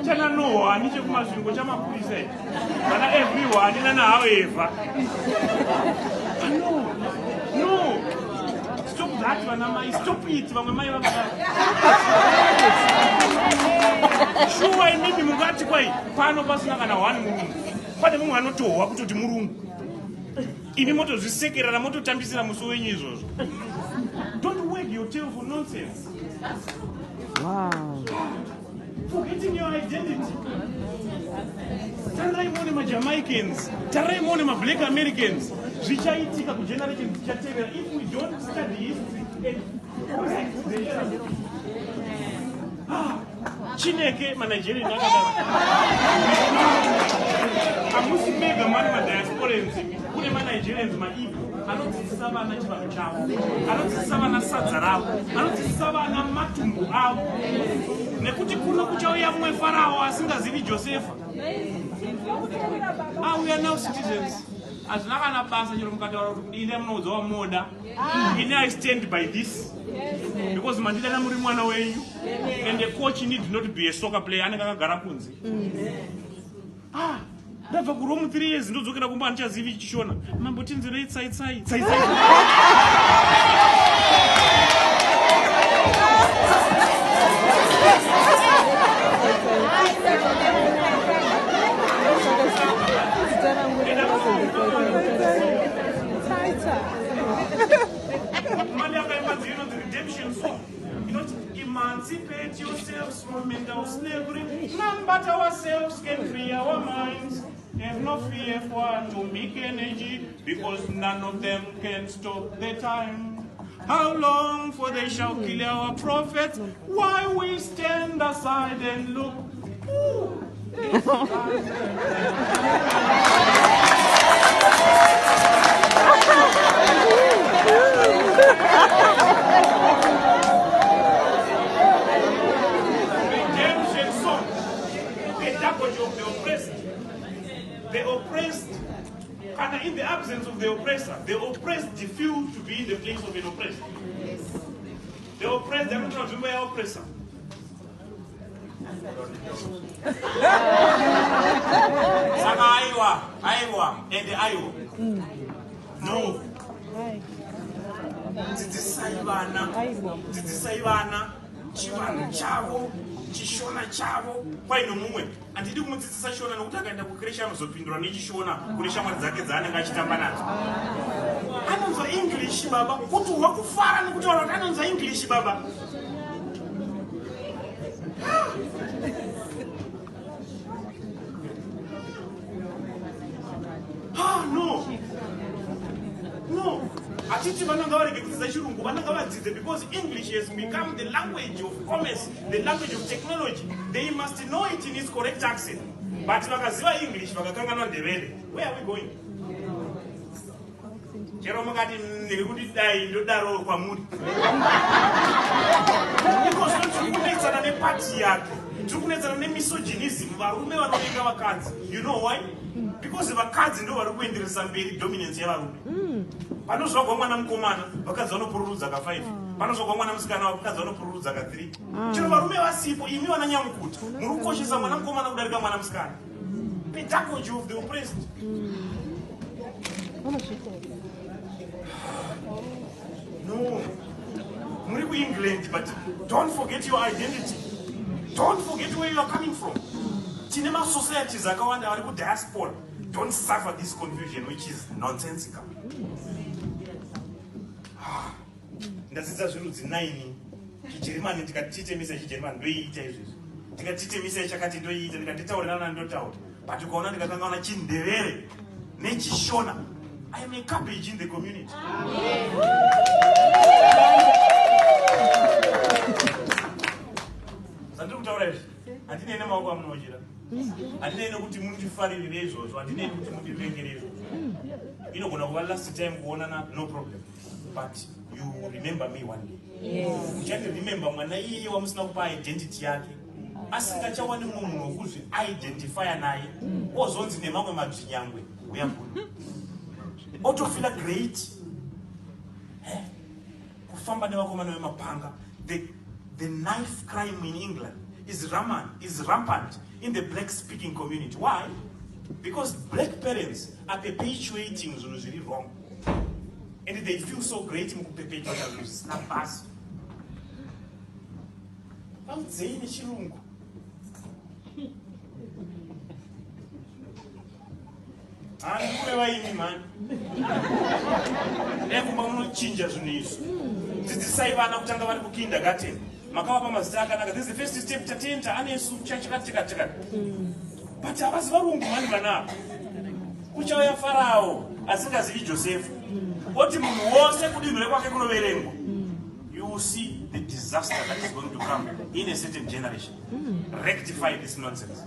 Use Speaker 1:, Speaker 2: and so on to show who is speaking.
Speaker 1: Chana no, I need to come and go to my police. But everyone in an hour. No. Stop that one, stop it. Sure, I need to go to quite. Pano Basana and one. But the woman not to walk to the Murung. If you want to say it, I'm to Tampis and Musuin. Don't wag your tail for nonsense.
Speaker 2: Wow.
Speaker 1: Forgetting your identity. Tarai one my Jamaicans, Tarai one my Black Americans. If we don't study history, Chineke, my Nigerian, I must make the money my diaspora. Put my Nigerians, my evil. I don't see Savannah Chimacha. I don't see Savannah Satsara. I don't see Savannah Matumbu. Nekuti kuna kuchawia mwe Farao asinga zivi Joseph. We are now citizens. As long as I pass, I stand by this because Mandela Namurimana way and the coach need not be a soccer player. Never grown 3 years. No Zuka Kumbancha Zivi Shona. Mambotin the right side. The redemption song. You know, emancipate yourselves from mental slavery. None but ourselves can free our minds. Have no fear for atomic energy, because none of them can stop the time. How long for they shall kill our prophets, while we stand aside and look? Ooh. Redemption song, pedagogy of the oppressed. The oppressed, and in the absence of the oppressor, the oppressed refuse to be in the place of an oppressed. The oppressed, they're not trying to be an oppressor. Iowa, and the Iowa. No. Tisaivana, Chivana Chavo, Chishona Chavo, quite no moment. And did you want to say Shona and Utaka and the Christians of Pindroni Shona, Kurishama Zakazan and Gachitamanat? I know the English Baba, who to walk far and go on, I know the English Baba. No. I teach you because English has become the language of commerce, the language of technology. They must know it in its correct accent. But English, where are we going? You know why? Because if a cards in over when there is some very dominance. Panos of one am command, because no Puruzaga 5. Panos of one am scana, because no Puruzaga 3. Chiruba Sipo, you know, and young put. Muruko is a man command of the Gamanam scan. Pentaco of the oppressed. No. Muriku England, but don't forget your identity. Don't forget where you are coming from. Cinema societies are going to diaspora. Don't suffer this confusion, which is nonsensical. Ndazita zvinhu dzinaini chijeremani tikatite misa chijeremani ndoiita izvozvo tikatite misa chakati ndoiita ndikatitaurira ndotaura but ukaona ndikakangaona chindevere nechishona I am a cabbage in the community. Sandiri kutaura izvi handinei nemaoko amunochera handinei nekuti mundifaririre izvozvo handinei kuti mundirengere izvozvo inogona kuva last time kuonana no problem but you remember me one day. Uchati remember mwana iye wamusina kupa identity yake asingachawani munhu wokuzvi identify naye ozonzi nemamwe madzvinyangwe uyambona otofila great kufamba nevakomana vemapanga. The knife crime in England is rampant in the black-speaking community. Why? Because black parents are perpetuating zvinhu wrong. And they feel so great in perpetuating snap pass. Vaudze nechirungu. Handikure vaimi mani. Nekumba munochinja zvinhu izvi. Dzidzisai vana kutanga vari kukindergarten. Makavapa mazita akanaka. This is the first step tatenta anesu chakati. But havasi varungu mani vana. Kuchauya Farao asingazivi Josefu. Oti munhu wose kudinhure kwake kunoverengwa. You will see the disaster that is going to come in a certain generation. Rectify this nonsense.